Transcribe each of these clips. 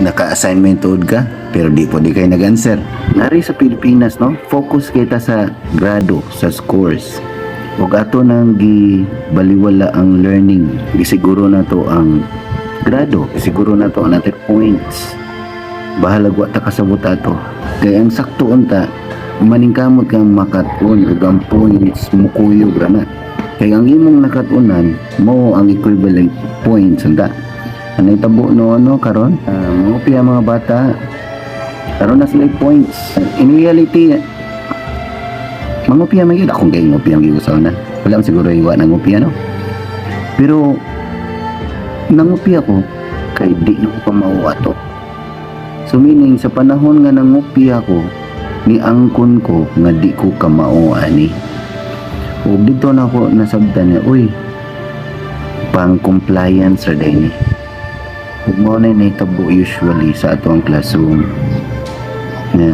naka-assignment tuod ka pero di po di kayo nag-answer. Nari sa Pilipinas, no, focus kita sa grado, sa scores, ug ato nang gibaliwala ang learning. Gisiguro na to ang grado, gisiguro na to ang natin points. Bahala wa ta kasabot ato, kay ang sakto unta maningkamot kang makatun ug ang points mukuyog ra na. Kay ang imong nakatunan mo ang equivalent points unta. Ano itabo no karon? Mga mga bata karon na sila points. In reality, mangupya man yun. Akong kay ngupya ang giusaw na. Wala siguro iwa ng ngupya, no? Pero nangupya ko kay di na ko pa mauato. So meaning sa panahon nga nangupya ko, ni angkon ko nga di ko kamao ani. O dito na ako nasabtan niya, uy, pang compliance ra day ni. Ug mo na nahitabo usually sa ato ang classroom. Na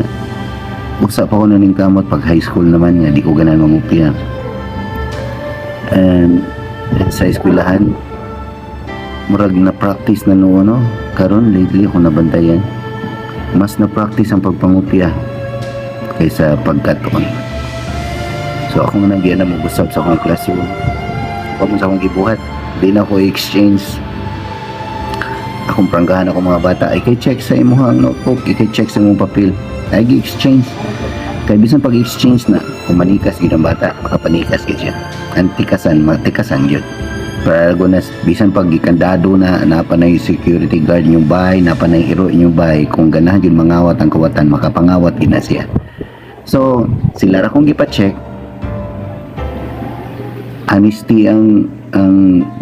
usa pa ko na ning kamot pag high school naman nga di ko ganan mangupya. And sa eskwelahan murag na practice na no karon lately ako nabantayan. Mas na practice ang pagpangupya kaysa pagkaton. So ako nga nagyan na mag-usap sa akong classroom. Pag sa akong gibuhat, di na ako exchange. Akong pranggahan ako mga bata, ay kay check sa imong notebook, kay check sa imong papel. Ay gi-exchange. Kay bisan pag-exchange na, kung manikas gid ang bata, makapanikas gid siya. Antikasan, matikasan yun. Para gunas, bisan pag gikandado na napanay security guard yung bahay, napanay hero yung bahay, kung ganahan yun mangawat ang kawatan, makapangawat gid na siya. So, sila ra kong gipa-check. Honesty ang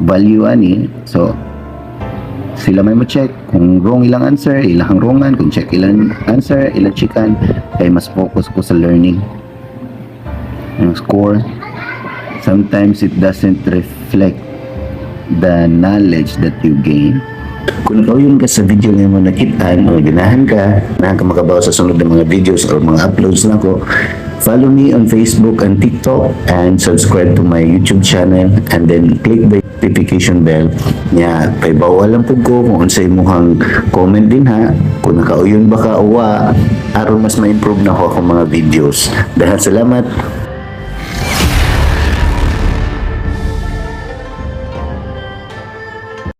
value ani. So sila may mo-check kung wrong ilang answer, ilang wrongan, kung check ilang answer, ilang checkan, kay mas focus ko sa learning. Ang score sometimes it doesn't reflect the knowledge that you gain. Kung ikaw yun ka sa video na mo nakitaan o ganahan ka makabaw sa sunod ng mga videos o mga uploads na ko, follow me on Facebook and TikTok and subscribe to my YouTube channel and then click the notification bell nya kay bawal lang pud ko kung unsay imong comment din ha kung nakauyon ba ka o wa aron mas ma-improve na ako akong mga videos. Dahil salamat.